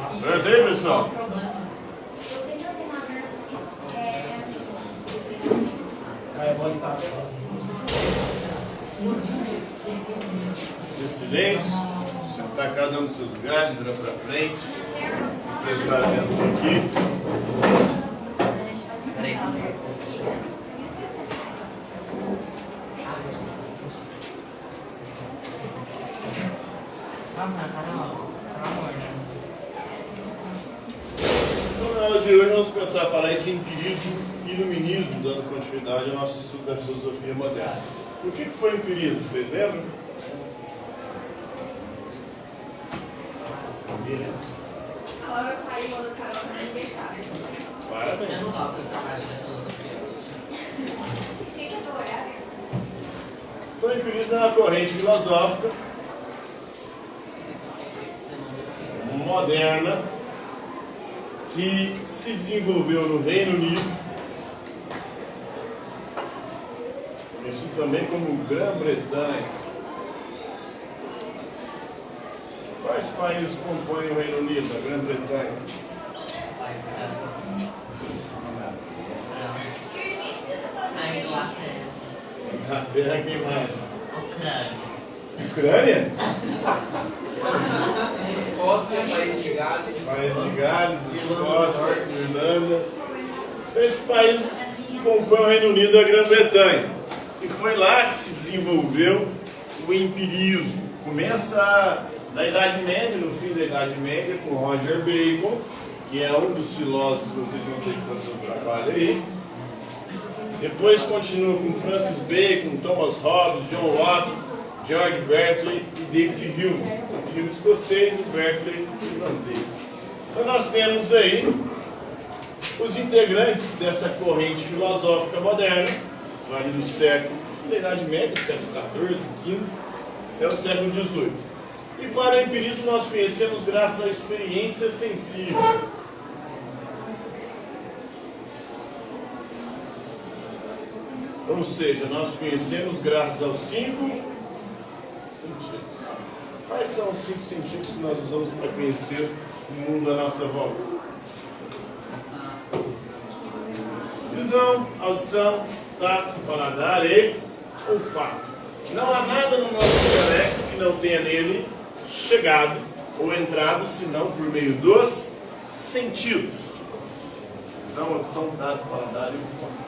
Apertei, pessoal. Em silêncio, sentar cada um nos seus lugares, virar para frente, prestar atenção aqui. Então, na aula de hoje, vamos começar a falar de empirismo e iluminismo, dando continuidade ao nosso estudo da filosofia moderna. O que foi empirismo? Vocês lembram? A Laura saiu do canal do aniversário. Parabéns. Quem que eu era? Então, o empirismo é uma corrente filosófica moderna que se desenvolveu no Reino Unido, isso também como Grã-Bretanha. Quais países compõem o Reino Unido, a Grã-Bretanha? A Inglaterra. Inglaterra, quem mais? Ucrânia. Ucrânia? Escócia, País de Gales. País de Gales, Escócia, Irlanda. Esses países compõem o Reino Unido e a Grã-Bretanha. E foi lá que se desenvolveu o empirismo. Começa na Idade Média, no fim da Idade Média, com Roger Bacon, que é um dos filósofos que vocês vão ter que fazer o trabalho aí. Depois continua com Francis Bacon, Thomas Hobbes, John Locke, George Berkeley e David Hume. O Hume escocês e o Berkeley irlandês. Então nós temos aí os integrantes dessa corrente filosófica moderna, ali do século, da Idade Média, século XIV, XV, até o século XVIII. E para o empirismo nós conhecemos graças à experiência sensível. Ou seja, nós conhecemos graças aos 5 sentidos. Quais são os 5 sentidos que nós usamos para conhecer o mundo à nossa volta? Visão, audição, tato, paladar e olfato. Não há nada no nosso intelecto que não tenha nele chegado ou entrado, senão por meio dos sentidos. Visão, audição, tato, paladar e olfato.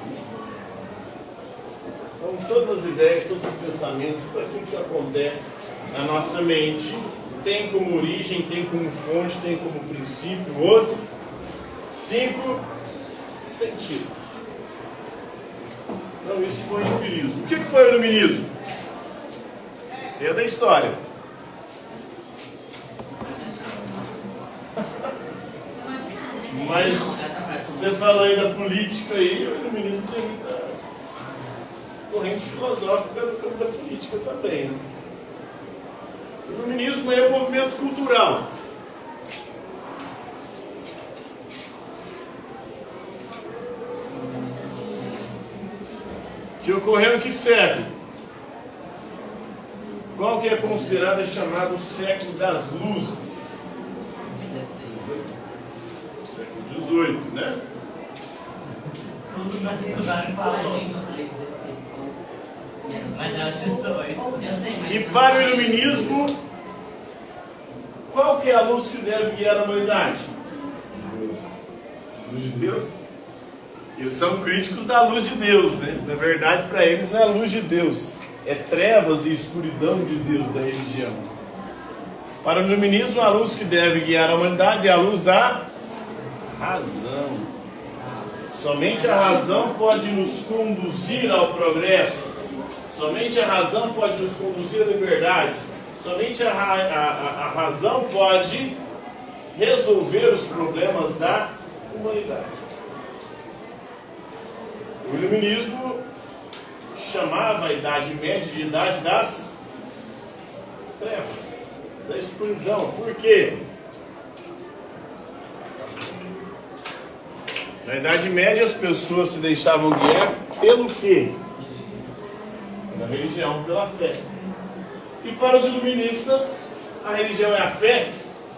Então, todas as ideias, todos os pensamentos, tudo aquilo que acontece na nossa mente tem como origem, tem como fonte, tem como princípio os 5 sentidos. Então, isso foi o empirismo. O que foi o iluminismo? Isso é da história. Mas você falou aí da política aí, o iluminismo tem muita corrente filosófica no campo da política também. Né? O iluminismo é um movimento cultural. Que ocorreu em que século? Qual que é considerado e chamado o século das luzes? Século XVIII, né? Tudo nós estudaram e falamos. Mas é o 18. E para o iluminismo, qual que é a luz que deve guiar a humanidade? Luz de Deus? Eles são críticos da luz de Deus, né? Na verdade, para eles não é a luz de Deus, é trevas e escuridão de Deus da religião. Para o iluminismo, a luz que deve guiar a humanidade é a luz da razão. Somente a razão pode nos conduzir ao progresso. Somente a razão pode nos conduzir à liberdade. Somente a razão pode resolver os problemas da humanidade. O iluminismo chamava a Idade Média de Idade das Trevas, da escuridão. Por quê? Na Idade Média as pessoas se deixavam guiar pelo quê? Pela religião, pela fé. E para os iluministas, a religião é a fé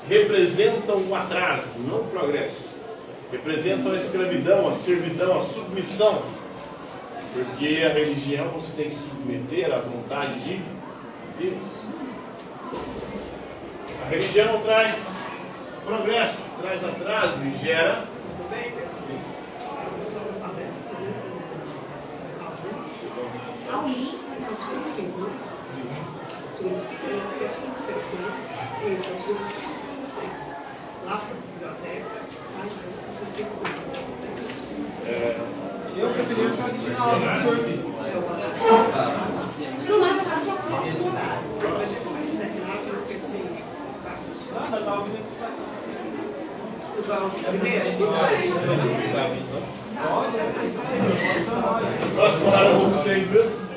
representam o atraso, não o progresso. Representam a escravidão, a servidão, a submissão. Porque a religião você tem que submeter à vontade de Deus. A religião traz progresso, traz atraso e gera. Sim. Essas 5, né? Sim. Sobre 5 e as 26, né? Isso, as sobre 5 e 26. Lá para a biblioteca, vocês têm Eu preferia ficar assistindo a aula do professor aqui. Não, na verdade, é o próximo horário. Mas depois, né? Lá eu fiquei assim, Nada, tá ouvindo os valores primeiro. Próximo horário 6 meses.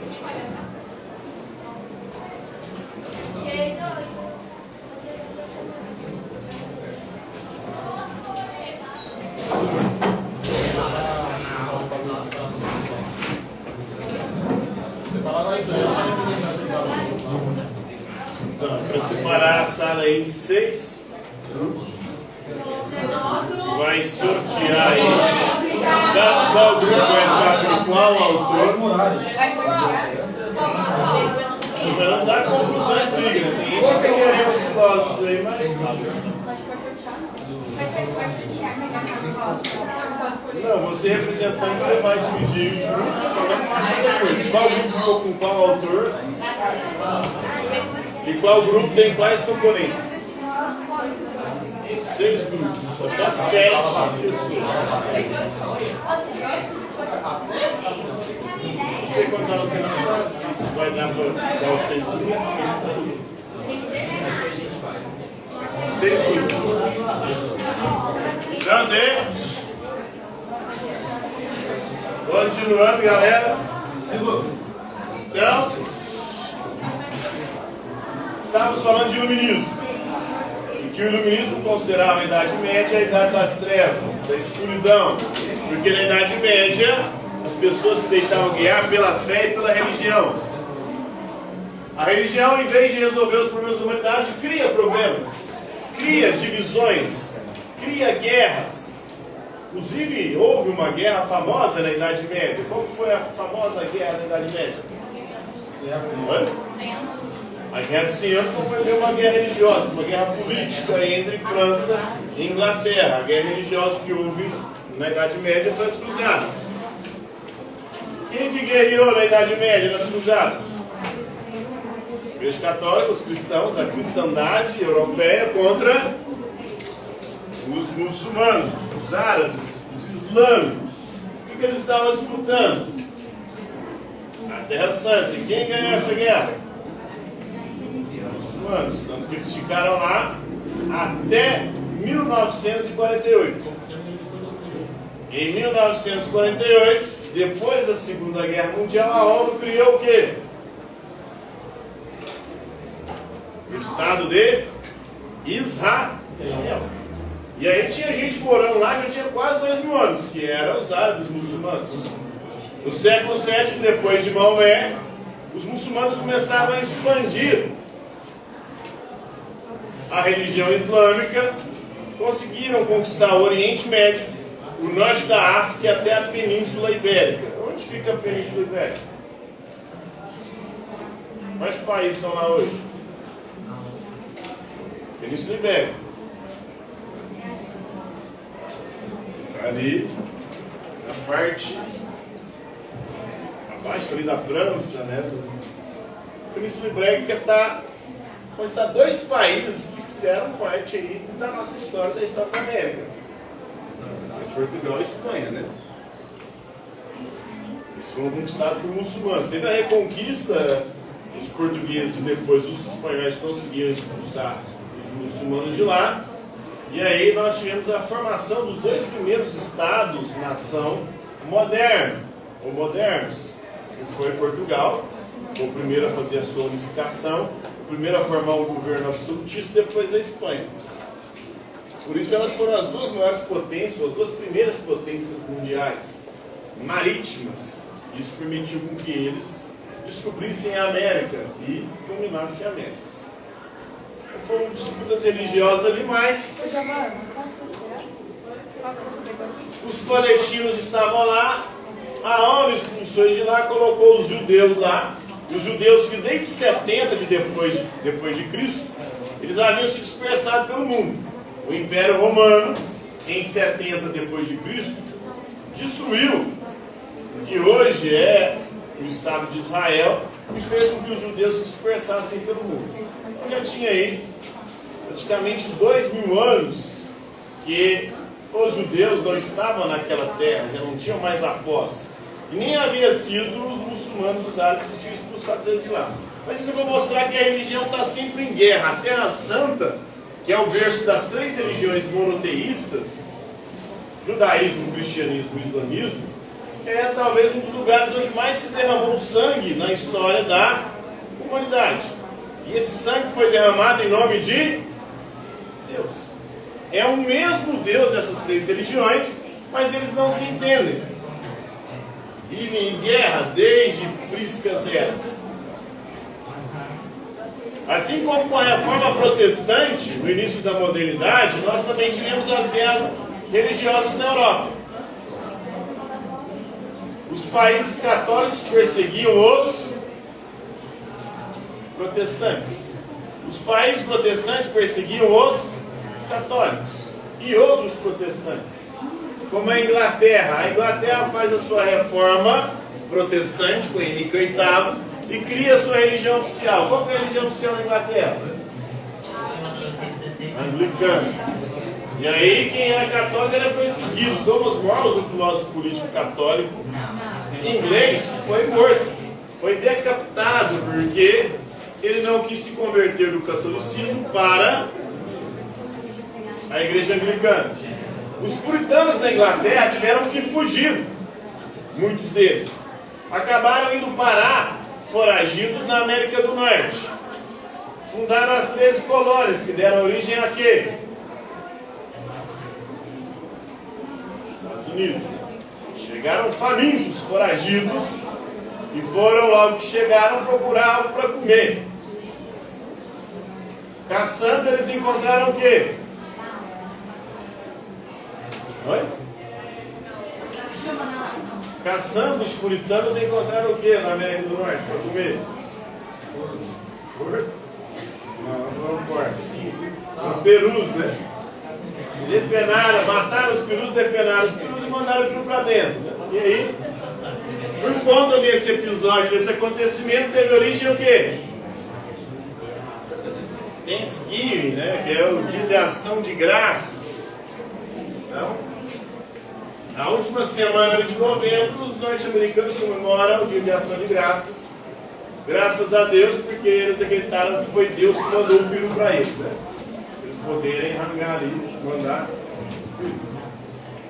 Então, para separar a sala em 6 grupos, vai sortear aí qual grupo vai entrar por qual autor. Para não dar confusão e briga, né? Tem gente que quer os negócios aí, mas. Não, você representante, você vai dividir os grupos, só vai passar depois. Qual grupo ficou com qual autor? E qual grupo tem quais componentes? 6 grupos, até 7 pessoas. Não sei quantas aulas você não sabe, se vai dar para dar os 6 grupos. 6 grupos. Cadê? Continuando, galera. Então, estávamos falando de iluminismo. E que o iluminismo considerava a Idade Média a Idade das Trevas, da escuridão. Porque na Idade Média as pessoas se deixavam guiar pela fé e pela religião. A religião, em vez de resolver os problemas da humanidade, cria problemas, cria divisões, cria guerras. Inclusive, houve uma guerra famosa na Idade Média. Qual foi a famosa guerra da Idade Média? A Guerra dos 100 Anos não foi bem uma guerra religiosa, foi uma guerra política entre França e Inglaterra. A guerra religiosa que houve na Idade Média foi as Cruzadas. Quem que guerreou na Idade Média nas Cruzadas? A Igreja Católica, os cristãos, a cristandade europeia contra os muçulmanos, os árabes, os islâmicos. O que eles estavam disputando? A Terra Santa. E quem ganhou essa guerra? Os muçulmanos. Tanto que eles ficaram lá até 1948. Em 1948, depois da Segunda Guerra Mundial, a ONU criou o quê? O Estado de Israel. E aí tinha gente morando lá que tinha quase 2000 anos, que eram os árabes muçulmanos. No século VII, depois de Maomé, os muçulmanos começaram a expandir a religião islâmica, conseguiram conquistar o Oriente Médio, o norte da África e até a Península Ibérica. Onde fica a Península Ibérica? Quais países estão lá hoje? Península Ibérica. Ali, na parte abaixo ali da França, né? A Península Ibérica está onde está 2 países que fizeram parte aí da nossa história, da história da América. Portugal e Espanha, né? Eles foram conquistados por muçulmanos. Teve a reconquista, os portugueses e depois os espanhóis conseguiram expulsar os muçulmanos de lá. E aí nós tivemos a formação dos 2 primeiros estados-nação modernos, ou modernos, que foi Portugal, o primeiro a fazer a sua unificação, o primeiro a formar um governo absolutista, depois a Espanha. Por isso elas foram as 2 maiores potências, as 2 primeiras potências mundiais marítimas. Isso permitiu com que eles descobrissem a América e dominassem a América. Foram disputas religiosas ali, mas Ô, Giovana, posso considerar? Qual que você pegou aqui? os palestinos estavam lá, a ONU expulsou eles de lá, colocou os judeus lá, os judeus que desde 70 depois de Cristo, eles haviam se dispersado pelo mundo. O Império Romano, em 70 depois de Cristo, destruiu o que hoje é o Estado de Israel e fez com que os judeus se dispersassem pelo mundo. Então já tinha aí praticamente 2000 anos que os judeus não estavam naquela terra, já não tinham mais a posse. E nem havia sido os muçulmanos, os árabes, que tinham expulsado eles de lá. Mas isso eu vou mostrar que a religião está sempre em guerra. A Terra Santa, que é o berço das 3 religiões monoteístas, judaísmo, cristianismo e islamismo, é talvez um dos lugares onde mais se derramou sangue na história da humanidade. E esse sangue foi derramado em nome de Deus. É o mesmo Deus dessas 3 religiões, mas eles não se entendem. Vivem em guerra desde priscas eras. Assim como com a reforma protestante, no início da modernidade, nós também tivemos as guerras religiosas na Europa. Os países católicos perseguiam os protestantes. Os países protestantes perseguiam os católicos e outros protestantes. Como a Inglaterra faz a sua reforma protestante com Henrique VIII e cria a sua religião oficial. Qual é a religião oficial da Inglaterra? Anglicana. E aí quem era católico era perseguido. Thomas More, o filósofo político católico inglês, foi morto, foi decapitado porque ele não quis se converter do catolicismo para a igreja anglicana. Os puritanos da Inglaterra tiveram que fugir, muitos deles. Acabaram indo parar foragidos na América do Norte. Fundaram as 13 colônias que deram origem a quê? Estados Unidos. Chegaram famintos, foragidos, e foram, logo que chegaram, procurar algo para comer. Caçando, eles encontraram o quê? Oi? Caçando, os puritanos encontraram o que na América do Norte para comer? Porco? Não foram porcos. Foram perus, né? Depenaram, mataram os perus, depenaram os perus e mandaram o peru para dentro. Né? E aí, por conta desse episódio, desse acontecimento, teve origem o quê? Thanksgiving, né? Que é o dia de ação de graças. Então, na última semana de novembro, os norte-americanos comemoram o dia de ação de graças. Graças a Deus, porque eles acreditaram que foi Deus que mandou o peru para eles, né? Eles poderem rangar ali, mandar.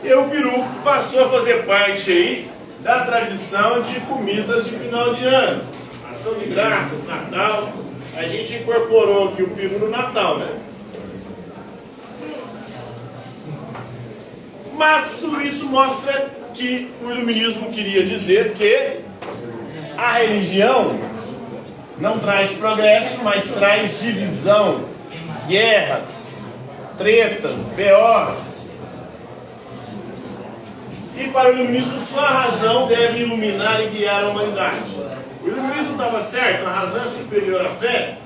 E o peru passou a fazer parte aí da tradição de comidas de final de ano. Ação de graças, Natal. A gente incorporou aqui o peru no Natal, né? Mas tudo isso mostra que o iluminismo queria dizer que a religião não traz progresso, mas traz divisão, guerras, tretas, BOs. E para o iluminismo só a razão deve iluminar e guiar a humanidade. O iluminismo estava certo, a razão é superior à fé.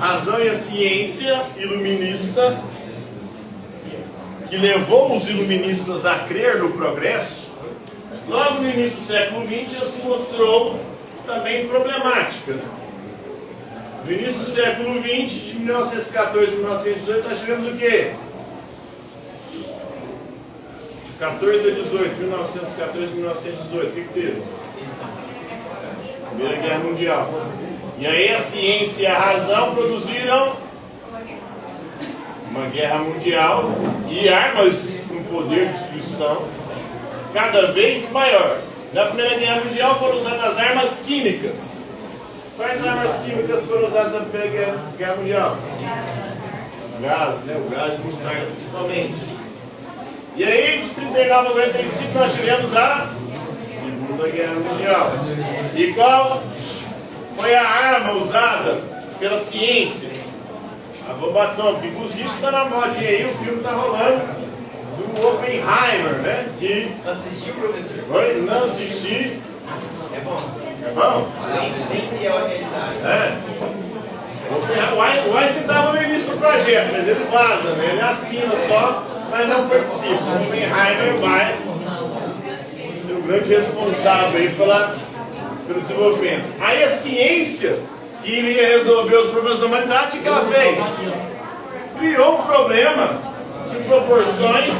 A razão e a ciência iluminista que levou os iluministas a crer no progresso, logo no início do século XX já se mostrou também problemática. No início do século XX, de 1914 a 1918, nós tivemos o quê? De 14 a 18, 1914 a 1918, o que teve? Primeira Guerra Mundial. E aí a ciência e a razão produziram uma guerra mundial e armas com poder de destruição cada vez maior. Na Primeira Guerra Mundial foram usadas as armas químicas. Quais armas químicas foram usadas na Primeira Guerra Mundial? Gás, né? O gás de mostarda principalmente. E aí, de 39 a 45, nós tivemos a Segunda Guerra Mundial. E qual foi a arma usada pela ciência, a bomba atômica. Inclusive está na modinha aí, o filme está rolando, do Oppenheimer, né? Que... Assistiu, professor? Oi? Não assisti. É bom. É bom? Bem fiel à realidade. É. O Einstein estava no início do projeto, mas ele vaza, né? Ele assina só, mas não participa. O Oppenheimer vai ser o grande responsável aí pelo desenvolvimento. Aí a ciência, que iria resolver os problemas da humanidade, o que ela fez? Criou um problema de proporções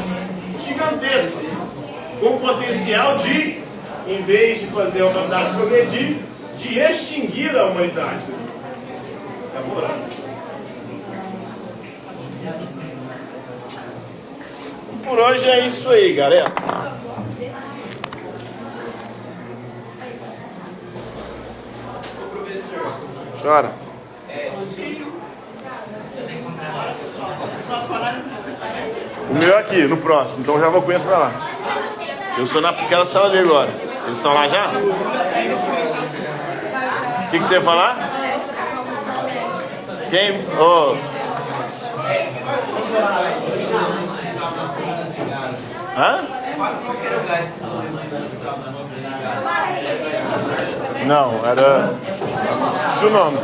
gigantescas, com potencial de, em vez de fazer a humanidade progredir, de extinguir a humanidade. Por hoje é isso aí, galera. Ô, professor, Chora. O meu é aqui, no próximo, então já vou com eles pra lá. Eu sou naquela sala ali agora. Eles estão lá já? O que você ia falar? Quem? Oh. Hã? Não, era... Esqueci o nome.